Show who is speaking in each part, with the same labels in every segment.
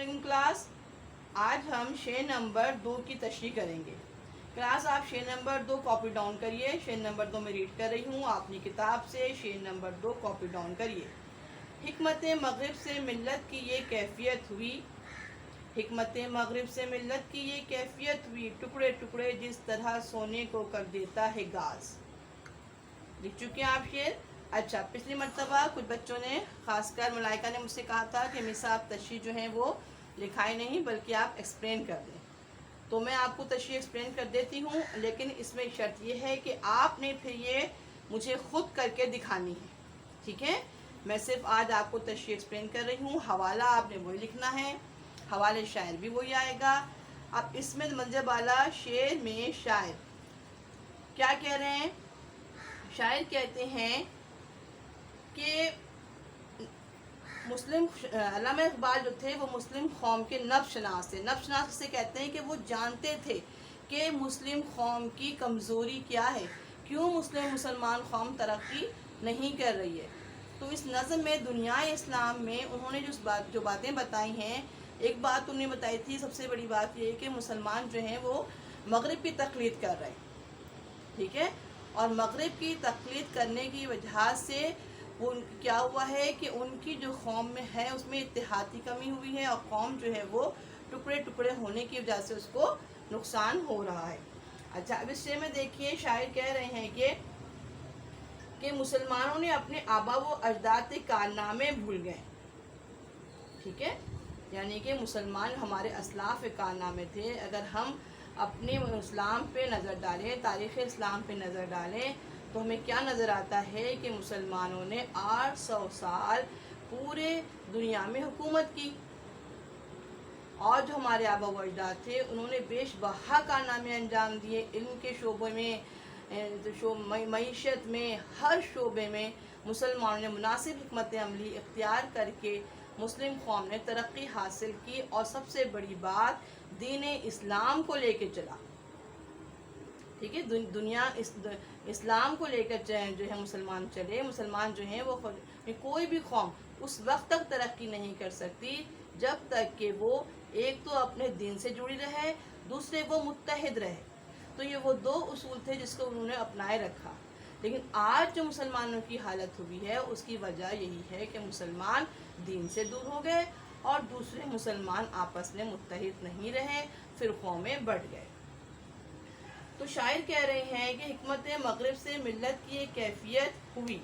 Speaker 1: علیکم کلاس. آج ہم شے نمبر 2 کی تشریح کریں گے. کلاس آپ شے نمبر 2 کاپی ڈاؤن کریے. شے نمبر 2 میں ریڈ کر رہی ہوں اپنی کتاب سے. شے نمبر 2 کاپی ڈاؤن کریے. حکمت مغرب سے ملت کی یہ کیفیت ہوئی. حکمت مغرب سے ملت کی یہ کیفیت ہوئی. ٹکڑے ٹکڑے جس طرح سونے کو کر دیتا ہے گاز. لکھ چکے ہیں آپ شعر. اچھا، پچھلی مرتبہ کچھ بچوں نے، خاص کر ملائکہ نے مجھ سے کہا تھا کہ مس آپ تشریح جو ہیں وہ لکھائیں نہیں بلکہ آپ ایکسپلین کر دیں. تو میں آپ کو تشریح ایکسپلین کر دیتی ہوں، لیکن اس میں شرط یہ ہے کہ آپ نے پھر یہ مجھے خود کر کے دکھانی ہے. ٹھیک ہے؟ میں صرف آج آپ کو تشریح ایکسپلین کر رہی ہوں. حوالہ آپ نے وہی لکھنا ہے، حوالے شاعر بھی وہی آئے گا. اب اس میں منظر بالا شعر میں شاعر کیا کہہ رہے ہیں؟ شاعر کہتے ہیں کہ مسلم علامہ اقبال جو تھے وہ مسلم قوم کے نبض شناس تھے. نبض شناس سے کہتے ہیں کہ وہ جانتے تھے کہ مسلم قوم کی کمزوری کیا ہے، کیوں مسلمان قوم ترقی نہیں کر رہی ہے. تو اس نظم میں دنیا اسلام میں انہوں نے جو باتیں بتائی ہیں، ایک بات انہوں نے بتائی تھی، سب سے بڑی بات یہ ہے کہ مسلمان جو ہیں وہ مغرب کی تقلید کر رہے ہیں. ٹھیک ہے؟ اور مغرب کی تقلید کرنے کی وجہ سے وہ کیا ہوا ہے کہ ان کی جو قوم میں ہے اس میں اتحاد کی کمی ہوئی ہے، اور قوم جو ہے وہ ٹکڑے ٹکڑے ہونے کی وجہ سے اس کو نقصان ہو رہا ہے. اچھا، اب اس شعر میں دیکھیے شاعر کہہ رہے ہیں کہ مسلمانوں نے اپنے آبا و اجداد کے کارنامے بھول گئے. ٹھیک ہے؟ یعنی کہ مسلمان ہمارے اسلاف کارنامے تھے. اگر ہم اپنے اسلام پہ نظر ڈالیں، تاریخ اسلام پہ نظر ڈالیں، تو ہمیں کیا نظر آتا ہے کہ مسلمانوں نے 800 سال پورے دنیا میں حکومت کی، اور جو ہمارے آبا و اجداد تھے انہوں نے بیش بہا کارنامے انجام دیے. علم کے شعبے میں، معیشت میں، ہر شعبے میں مسلمانوں نے مناسب حکمت عملی اختیار کر کے مسلم قوم نے ترقی حاصل کی، اور سب سے بڑی بات دین اسلام کو لے کے چلا. ٹھیک ہے؟ دنیا اسلام کو لے کر جو ہے مسلمان چلے. مسلمان جو ہیں وہ کوئی بھی قوم اس وقت تک ترقی نہیں کر سکتی جب تک کہ وہ ایک تو اپنے دین سے جڑی رہے، دوسرے وہ متحد رہے. تو یہ وہ 2 اصول تھے جس کو انہوں نے اپنائے رکھا. لیکن آج جو مسلمانوں کی حالت ہوئی ہے اس کی وجہ یہی ہے کہ مسلمان دین سے دور ہو گئے، اور دوسرے مسلمان آپس میں متحد نہیں رہے، فرقوں میں بٹ گئے. تو شاعر کہہ رہے ہیں کہ حکمت مغرب سے ملت کی ایک کیفیت ہوئی.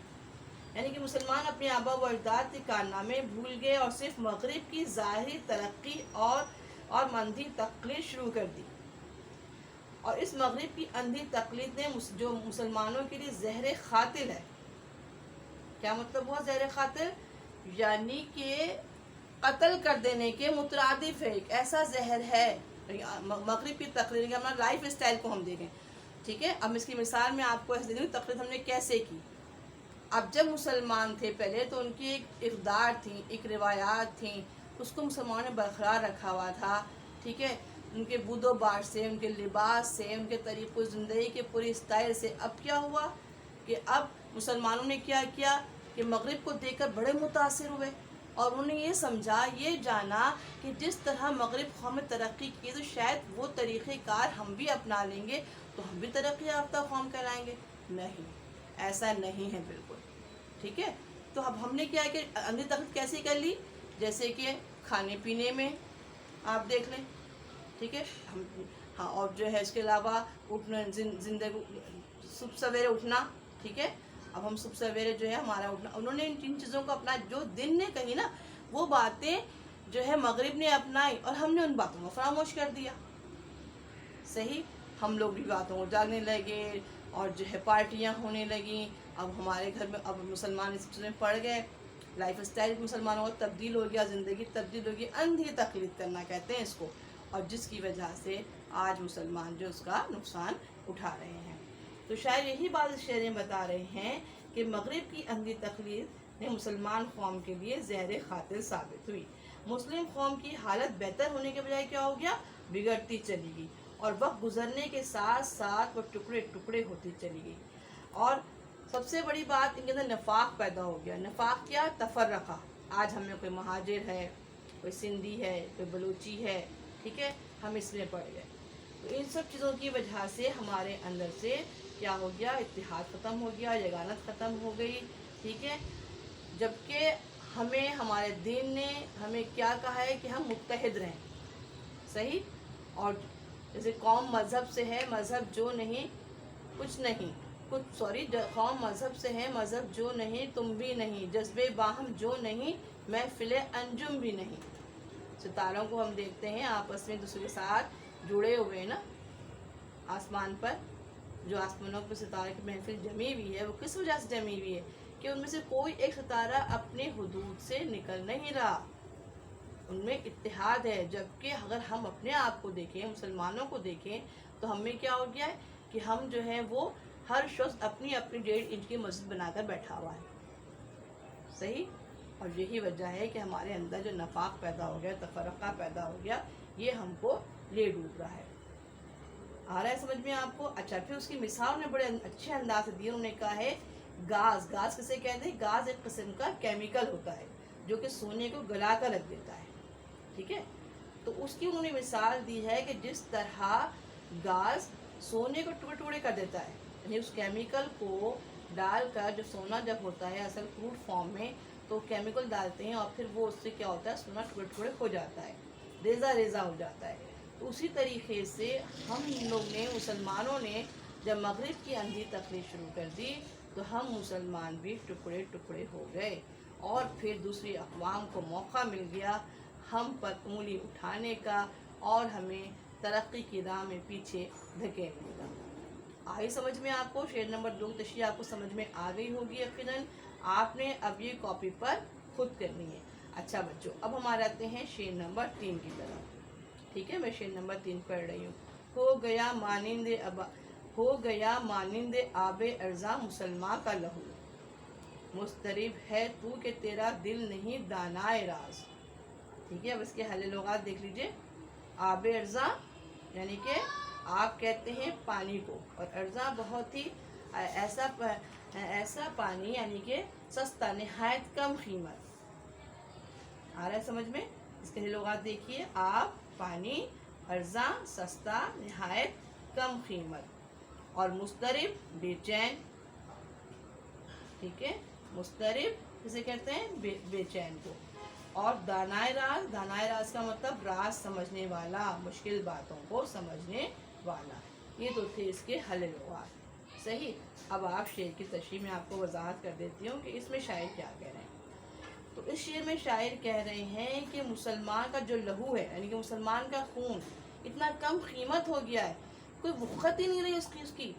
Speaker 1: یعنی کہ مسلمان اپنے آبا و اجداد کے کارنامے بھول گئے اور صرف مغرب کی ظاہری ترقی اور مندی تقلید شروع کر دی. اور اس مغرب کی اندھی تقلید نے جو مسلمانوں کے لیے زہر قاتل ہے. کیا مطلب ہوا زہر قاتل؟ یعنی کہ قتل کر دینے کے مترادف ہے. ایک ایسا زہر ہے مغرب کی تقلید. ہمارا لائف اسٹائل کو ہم دیکھیں. ٹھیک ہے؟ اب اس کی مثال میں آپ کو ایسے دوں تقلید ہم نے کیسے کی. اب جب مسلمان تھے پہلے تو ان کی ایک اقدار تھی، ایک روایات تھیں، اس کو مسلمانوں نے برقرار رکھا ہوا تھا. ٹھیک ہے؟ ان کے بود و بار سے، ان کے لباس سے، ان کے طریق و زندگی کے پوری اسٹائل سے. اب کیا ہوا کہ اب مسلمانوں نے کیا کیا کہ مغرب کو دیکھ کر بڑے متاثر ہوئے، اور انہوں نے یہ سمجھا، یہ جانا کہ جس طرح مغرب قوم ترقی کی تو شاید وہ طریقہ کار ہم بھی اپنا لیں گے تو ہم بھی ترقی یافتہ قوم کہلائیں گے. نہیں، ایسا نہیں ہے بالکل. ٹھیک ہے؟ تو اب ہم نے کیا کہ اندھی تقلید کیسے کر لی؟ جیسے کہ کھانے پینے میں آپ دیکھ لیں. ٹھیک ہے؟ ہاں، اور جو ہے اس کے علاوہ اٹھنا، زندگی صبح سویرے اٹھنا. ٹھیک ہے؟ اب ہم صبح سویرے جو ہے ہمارا اٹھنا، انہوں نے ان چیزوں کو اپنا، جو دن نے کہی نا وہ باتیں جو ہے مغرب نے اپنائی، اور ہم نے ان باتوں کو فراموش کر دیا. صحیح؟ ہم لوگ بھی باتوں کو جاگنے لگے، اور جو ہے پارٹیاں ہونے لگیں. اب ہمارے گھر میں اب مسلمان اس چیز میں پڑ گئے. لائف اسٹائل مسلمانوں کو تبدیل ہو گیا، زندگی تبدیل ہو گئی. اندھی تقلید کرنا کہتے ہیں اس کو، اور جس کی وجہ سے آج مسلمان جو اس کا نقصان اٹھا رہے ہیں. تو شاید یہی بات اس شعر میں بتا رہے ہیں کہ مغرب کی اندھی تقلید نے مسلمان قوم کے لیے زہر قاتل ثابت ہوئی. مسلم قوم کی حالت بہتر ہونے کے بجائے کیا ہو گیا؟ بگڑتی چلی گئی، اور وقت گزرنے کے ساتھ ساتھ وہ ٹکڑے ٹکڑے ہوتی چلی گئی. اور سب سے بڑی بات ان کے اندر نفاق پیدا ہو گیا. نفاق کیا؟ تفرقہ. آج ہم میں کوئی مہاجر ہے، कोई सिंधी है, कोई बलूची है, ठीक है, हम इसमें पड़ गए। तो इन सब चीज़ों की वजह से हमारे अंदर से क्या हो गया, इत्तेहाद ख़त्म हो गया, यगानत ख़त्म हो गई, ठीक है। जबकि हमें हमारे दीन ने हमें क्या कहा है कि हम मुत्तहिद रहें, सही। और जैसे कौम मज़हब से है, मज़हब जो नहीं कुछ नहीं, कौम मज़हब से है, मज़हब जो नहीं तुम भी नहीं, जज्बे बाहम जो नहीं, महफिले अंजुम भी नहीं। सितारों को हम देखते हैं आपस में दूसरे के साथ जुड़े हुए ना, आसमान पर जो आसमानों पर सितारे की महफिल जमी हुई है, वो किस वजह से जमी हुई है कि उनमें से कोई एक सितारा अपने हुदूद से निकल नहीं रहा, उनमें इत्तेहाद है। जबकि अगर हम अपने आप को देखें, मुसलमानों को देखें, तो हमें क्या हो गया है कि हम जो है वो हर शख्स अपनी अपनी 1.5 इंच की मस्जिद बनाकर बैठा हुआ है, सही। और यही वजह है कि हमारे अंदर जो नफाक पैदा हो गया, तफरक़ा पैदा हो गया, ये हमको ले डूब रहा है। आ रहा है समझ में आपको? अच्छा, फिर उसकी मिसाल उन्होंने बड़े अच्छे अंदाज से दी। उन्होंने कहा है गाज, गाज किसे कहते हैं? गाज एक किस्म का केमिकल होता है जो कि सोने को गला कर रख देता है, ठीक है। तो उसकी उन्होंने मिसाल दी है कि जिस तरह गाज सोने को टुकड़े टुकड़े कर देता है, यानी उस केमिकल को डालकर, जो सोना जब होता है असल क्रूड फॉर्म में, तो केमिकल डालते हैं और फिर वो उससे क्या होता है, सोना टुकड़े टुकड़े हो जाता है, रेज़ा रेज़ा हो जाता है। तो उसी तरीके से हम लोग ने, मुसलमानों ने जब मगरिब की अंधी तकलीफ शुरू कर दी, तो हम मुसलमान भी टुकड़े टुकड़े हो गए और फिर दूसरी अक़वाम को मौका मिल गया हम पर उंगली उठाने का और हमें तरक्की की राह में पीछे धकेलने का। आई समझ में आपको? शेर नंबर 2 की तशरीह आपको समझ में आ गई होगी यकीनन। आपने अब ये कॉपी पर खुद करनी है। अच्छा बच्चों, अब हमारे आते हैं शेर नंबर 3 की तरफ, ठीक है। मैं शेर नंबर 3 पढ़ रही हूँ। हो गया मानिंदे आबे अर्जा मुसलमान का लहू, मुस्तरिब है तू कि तेरा दिल नहीं दानाए राज, ठीक है। अब इसके हल लुगात देख लीजिए। आबे अर्जा यानी कि आप कहते हैं पानी को, और अर्जा बहुत ही ऐसा पानी यानी कि सस्ता, नहायत कम कीमत। आ रहा है समझ में? इसके लिए लुगात देखिए। आप पानी, अर्जा सस्ता, नहायत कम कीमत, और मुस्तरिब बेचैन, ठीक है। मुस्तरिब किसे कहते हैं? बेचैन को। और दानाए राज का मतलब राज समझने वाला, मुश्किल बातों को समझने वाला। ये तो थे इसके हल लुगात, सही। अब आप शेर की तशरीह में आपको वजाहत कर देती हूँ कि इसमें शायर क्या कह रहे हैं। तो इस शेर में शायर कह रहे हैं कि मुसलमान का जो लहू है, यानी कि मुसलमान का खून इतना कम कीमत हो गया है, कोई वक़्त ही नहीं रही उसकी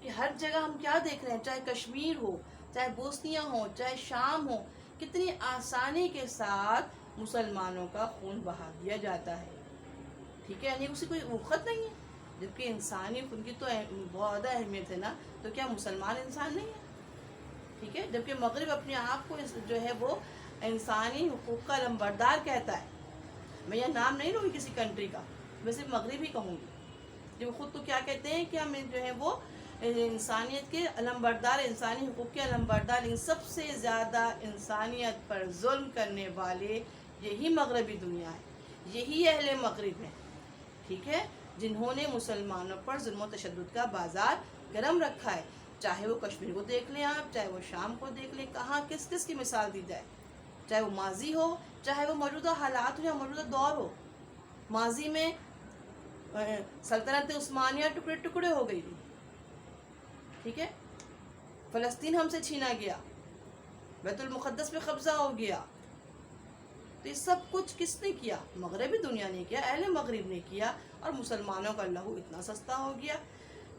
Speaker 1: कि हर जगह हम क्या देख रहे हैं, चाहे कश्मीर हो, चाहे बोस्निया हो, चाहे शाम हो, कितनी आसानी के साथ मुसलमानों का खून बहा दिया जाता है, ठीक है। यानी उसे कोई वक़्त नहीं है, जबकि इंसानी उनकी तो बहुत ज़्यादा अहमियत है ना। तो क्या मुसलमान इंसान नहीं है? ठीक है। जबकि मगरिब अपने आप को जो है वो इंसानी हुकूक का लंबरदार कहता है। मैं यह नाम नहीं लूँगी किसी कंट्री का, मैं सिर्फ मगरिब ही कहूँगी। जो खुद तो क्या कहते हैं कि हम जो है वो इंसानियत के अलमबरदार, इंसानी हुकूक के अलमबरदार, लेकिन सबसे ज़्यादा इंसानियत पर जुल्म करने वाले यही मगरबी दुनिया है, यही अहले मगरिब हैं, ठीक है, जिन्होंने मुसलमानों पर जुल्म व तशद्दुद का बाज़ार गरम रखा है। चाहे वो कश्मीर को देख लें आप, चाहे वो शाम को देख लें, कहाँ किस किस की मिसाल दी जाए, चाहे वो माजी हो, चाहे वो मौजूदा हालात हो या मौजूदा दौर हो। माजी में सल्तनत उस्मानिया टुकड़े टुकड़े हो गई थी, ठीक है। फ़लस्तीन हमसे छीना गया, बैतुल मुक़द्दस पे कब्ज़ा हो गया। तो ये सब कुछ किसने किया? मगरबी दुनिया ने किया, अहले मगरिब ने किया, और मुसलमानों का लहू इतना सस्ता हो गया।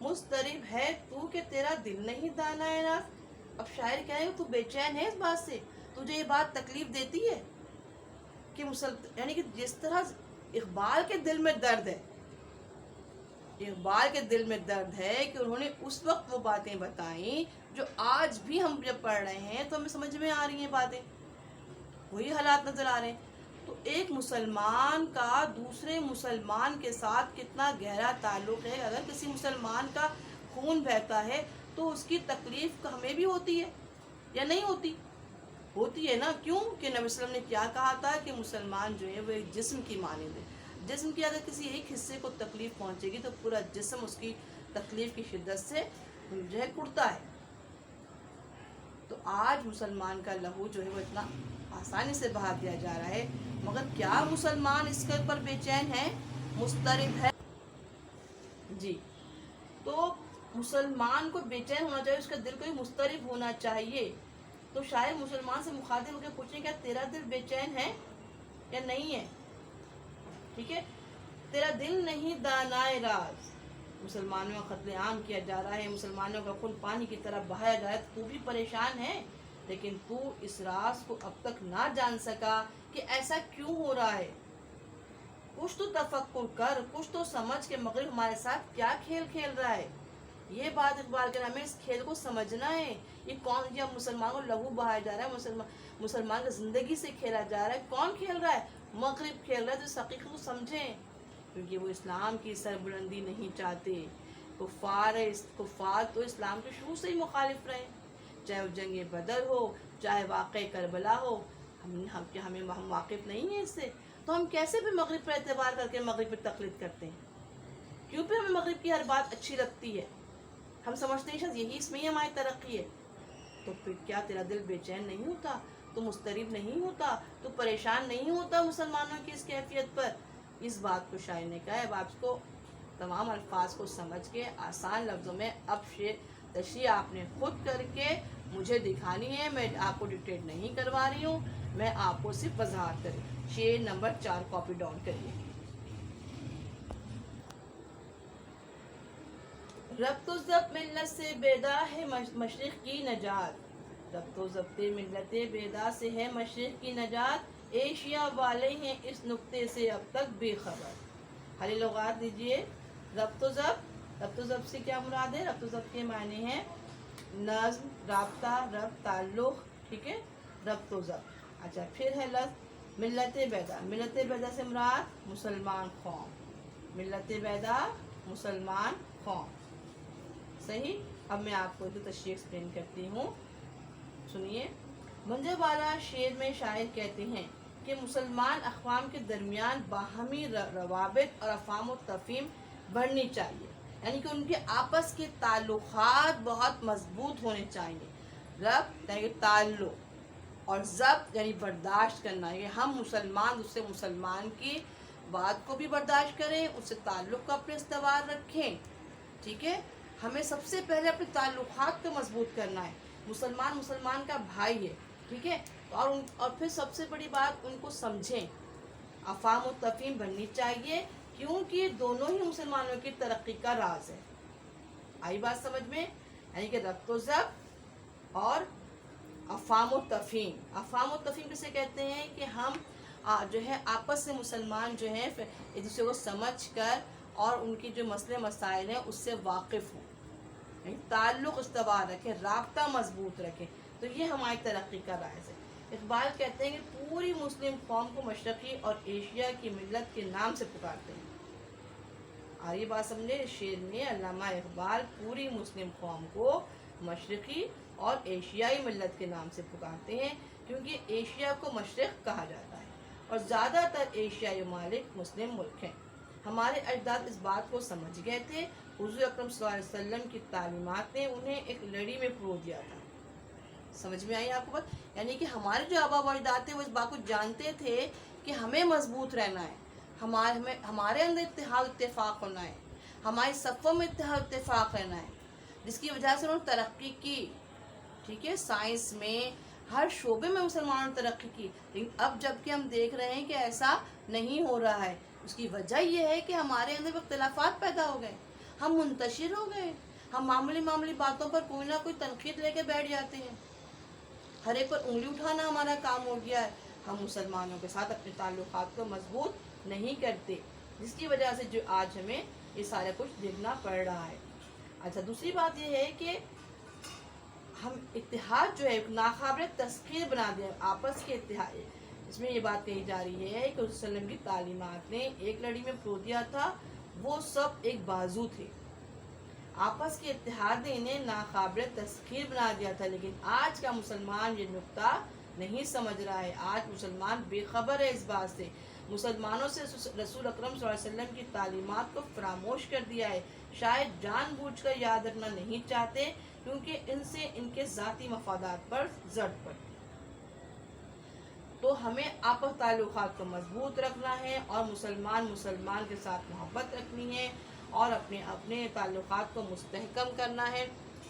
Speaker 1: मुस्तरिब है तू कि तेरा दिल नहीं दाना है ना। अब शायर कहेंगे तू बेचैन है इस बात से, तुझे ये बात तकलीफ देती है कि यानी कि जिस तरह इकबाल के दिल में दर्द है, इकबाल के दिल में दर्द है कि उन्होंने उस वक्त वो बातें बताई जो आज भी हम जब पढ़ रहे हैं तो हमें समझ में आ रही हैं बातें, वही हालात नज़र आ रहे हैं। तो एक मुसलमान का दूसरे मुसलमान के साथ कितना गहरा ताल्लुक़ है। अगर किसी मुसलमान का खून बहता है तो उसकी तकलीफ़ हमें भी होती है या नहीं होती? होती है ना, क्यों कि नबी वसल्लम ने क्या कहा था कि मुसलमान जो है वो एक जिस्म की मानंद है। जिस्म की अगर किसी एक हिस्से को तकलीफ़ पहुंचेगी तो पूरा जिस्म उसकी तकलीफ़ की शिद्दत से जो है कुड़ता है। तो आज मुसलमान का लहू जो है वो इतना आसानी से बहा दिया जा रहा है, मगर क्या मुसलमान इसके ऊपर बेचैन है, मुस्तरिब है? जी, तो मुसलमान को बेचैन होना चाहिए, उसका दिल को भी मुस्तरिब होना चाहिए। तो शायद मुसलमान से मुखातिब होकर पूछें, क्या तेरा दिल बेचैन है या नहीं है? ठीक है, तेरा दिल नहीं दानाए राज, मुसलमानों का कत्लेआम किया जा रहा है, मुसलमानों का खून पानी की तरह बहाया जा रहा है, तू भी परेशान है, लेकिन तू इस राज को अब तक ना जान सका कि ऐसा क्यों हो रहा है। कुछ तो तफक्कुर कर, कुछ तो समझ के मगरिब हमारे साथ क्या खेल खेल रहा है। ये बात इकबाल के नाम है, इस खेल को समझना है। ये कौन, जब मुसलमान को लहू बहाया जा रहा है, मुसलमान की ज़िंदगी से खेला जा रहा है, कौन खेल रहा है? मगरिब खेल रहा है। तो इस हकीकत को समझें, क्योंकि वो इस्लाम की सरबुलंदी नहीं चाहते। कुफ़ार तो इस्लाम के शुरू से ही मुखालिफ रहे, चाहे वो जंग बदर हो, चाहे वाक़े करबला हो। हमें हम वाकिफ़ नहीं हैं इससे, तो हम कैसे भी मगरिब पर एतबार करके मगरिब पर तक़लीद करते हैं? क्यों पे हमें मगरिब की हर बात अच्छी लगती है? हम समझते हैं शायद यही इसमें ही हमारी तरक्की है। तो फिर क्या तेरा दिल बेचैन नहीं होता? तो मुस्तरिब नहीं होता? तो परेशान नहीं होता मुसलमानों की इस कैफियत पर? इस बात को शायर ने कहा है। अब आपको तमाम अल्फाज को समझ के आसान लफ्ज़ों में अब तशरीह आपने खुद करके मुझे दिखानी है। मैं आपको डिक्टेट नहीं करवा रही हूँ, मैं आपको सिर्फ वजाहत करी। शेर नंबर 4 कॉपी डाउन करिए। रब्तो ज़ब्त मिल्लत से बेदा है मशरिक़ की नजात, रब्तो ज़ब्त मिल्लत बेदा से है मशरिक़ की नजात, एशिया वाले हैं इस नुक्ते से अब तक बेखबर। हरी लुगात दीजिए। रब्तो ज़ब्त से क्या मुराद है? रब्तो ज़ब्त के मायने हैं नज़्म, राब्ता, रब्त, ताल्लुक़। ठीक है, रब्तो ज़ब्त। अच्छा, फिर है लफ्ज़ मिल्लत बैदा। मिल्लत बैदा से मुराद मुसलमान कौम। मिल्लत बैदा मुसलमान कौम, सही। अब मैं आपको तो तशरीह एक्सप्लेन करती हूँ, सुनिए। मंजरवाला शेर में शायर कहते हैं कि मुसलमान अक़वाम के दरमियान बाहमी रवाबित और अफ़ाम व तफ़हीम बढ़नी चाहिए, यानी कि उनके आपस के ताल्लुक़ात बहुत मजबूत होने चाहिए। रब्त यानी ताल्लुक़, और ज़ब्त यानी बर्दाश्त करना, ये हम मुसलमान दूसरे मुसलमान की बात को भी बर्दाश्त करें, उससे ताल्लुक़ का अपने इस्तवार रखें। ठीक है, हमें सबसे पहले अपने ताल्लुक़ात को मजबूत करना है। मुसलमान का भाई है, ठीक है, और फिर सबसे बड़ी बात, उनको समझें। अफ़ाम व तफ़हीम बननी चाहिए, क्योंकि दोनों ही मुसलमानों की तरक्की का राज है। आई बात समझ में? यानी कि रब्तो ज़ब्त और अफ़ाम व तफ़हीम। अफ़ाम व तफ़हीम किसे कहते हैं? कि हम जो है आपस से मुसलमान जो है एक दूसरे को समझ कर और उनकी जो मसले मसाइल हैं उससे वाकिफ़ हों, ताल्लुक़ इस्तवार रखें, राब्ता मजबूत रखें। तो ये हमारी तरक्की का राज है। इकबाल कहते हैं कि पूरी मुस्लिम कौम को मशरक़ी और एशिया की मिल्लत के नाम से पुकारते हैं। और ये बात समझे, शेर में अल्लामा इकबाल पूरी मुस्लिम कौम को मशरक़ी और एशियाई मिल्लत के नाम से पुकारते हैं, क्योंकि एशिया को मशरक़ कहा जाता है और ज़्यादातर एशियाई ममालिक मुस्लिम मुल्क हैं। हमारे अजदाद इस बात को समझ गए थे। हुज़ूर अकरम सल्लल्लाहु अलैहि वसल्लम की तालीमात ने उन्हें एक लड़ी में पिरो दिया था। समझ में आई आपको बात? यानी कि हमारे जो आबा व अजदाद थे वो इस बात को जानते थे कि हमें मजबूत रहना है, हमारे अंदर इत्तेहाद इत्तेफाक होना है, हमारी सफ़ों में इत्तेहाद इत्तेफाक रहना है, जिसकी वजह से उन्होंने तरक्की की। ठीक है, साइंस में हर शोबे में मुसलमानों ने तरक्की की। लेकिन अब जबकि हम देख रहे हैं कि ऐसा नहीं हो रहा है, उसकी वजह यह है कि हमारे अंदर इख्तिलाफात पैदा हो गए, हम मुंतशिर हो गए, हम मामूली बातों पर कोई ना कोई तनकीद लेके बैठ जाते हैं, हर एक पर उंगली उठाना हमारा काम हो गया है। हम मुसलमानों के साथ अपने ताल्लुकात को मजबूत नहीं करते, जिसकी वजह से जो आज हमें ये सारा कुछ देखना पड़ रहा है। अच्छा, दूसरी बात यह है कि हम इत्तेहाद जो है नाकाबिल तस्खीर बना दिया, आपस के इत्तेहाद। इसमें ये बात कही जा रही है कि वसल्लम की तालीमात ने एक लड़ी में पिरो दिया था, वो सब एक बाजू थे। आपस के इत्तेहाद ने इन्हें नाकाबिल तस्खीर बना दिया था। लेकिन आज का मुसलमान ये नुक्ता نہیں سمجھ رہا ہے۔ آج مسلمان بے خبر ہے اس بات سے، مسلمانوں سے رسول اکرم صلی اللہ علیہ وسلم کی تعلیمات کو فراموش کر دیا ہے، شاید جان بوجھ کر یاد رکھنا نہیں چاہتے کیونکہ ان سے ان کے ذاتی مفادات پر زد پڑتی۔ تو ہمیں آپس تعلقات کو مضبوط رکھنا ہے اور مسلمان کے ساتھ محبت رکھنی ہے اور اپنے تعلقات کو مستحکم کرنا ہے،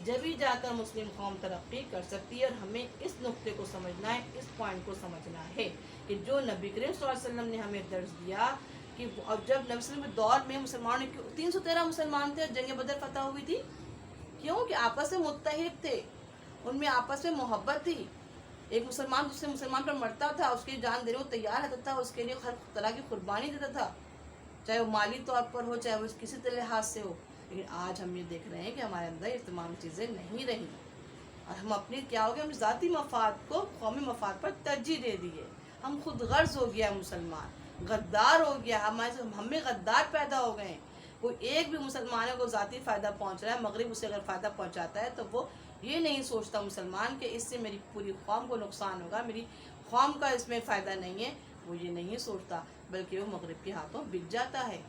Speaker 1: جبھی جا کر مسلم قوم ترقی کر سکتی ہے۔ اور ہمیں اس نقطے کو سمجھنا ہے، اس پوائنٹ کو سمجھنا ہے کہ جو نبی کریم صلی اللہ علیہ وسلم نے ہمیں درس دیا کہ اور جب نبی صلی اللہ علیہ وسلم کے دور میں مسلمانوں نے 313 مسلمان تھے اور جنگ بدر فتح ہوئی تھی، کیوں کہ آپس میں متحد تھے، ان میں آپس میں محبت تھی، ایک مسلمان دوسرے مسلمان پر مرتا تھا، اس کی جان دینے کو تیار رہتا تھا، اس کے لیے ہر طرح کی قربانی دیتا تھا، چاہے وہ مالی طور پر ہو چاہے وہ کسی لحاظ سے ہو۔ لیکن آج ہم یہ دیکھ رہے ہیں کہ ہمارے اندر یہ تمام چیزیں نہیں رہی اور ہم اپنی کیا ہو گیا، ہم ذاتی مفاد کو قومی مفاد پر ترجیح دے دیے، ہم خود غرض ہو گیا مسلمان، غدار ہو گیا، ہم میں غدار پیدا ہو گئے ہیں۔ کوئی ایک بھی مسلمانوں کو ذاتی فائدہ پہنچ رہا ہے، مغرب اسے اگر فائدہ پہنچاتا ہے تو وہ یہ نہیں سوچتا مسلمان کہ اس سے میری پوری قوم کو نقصان ہوگا، میری قوم کا اس میں فائدہ نہیں ہے، وہ یہ نہیں سوچتا، بلکہ وہ مغرب کے ہاتھوں بک جاتا ہے۔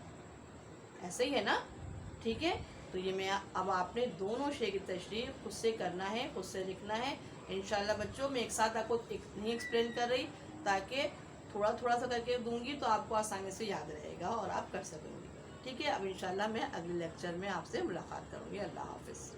Speaker 1: ایسے ہی ہے نا؟ ٹھیک ہے، تو یہ میں اب آپ نے دونوں شے کی تشریح خود سے کرنا ہے، خود سے لکھنا ہے انشاءاللہ بچوں۔ میں ایک ساتھ آپ کو نہیں ایکسپلین کر رہی تاکہ تھوڑا تھوڑا سا کر کے دوں گی تو آپ کو آسانی سے یاد رہے گا اور آپ کر سکیں گے۔ ٹھیک ہے، اب انشاءاللہ میں اگلے لیکچر میں آپ سے ملاقات کروں گی۔ اللہ حافظ۔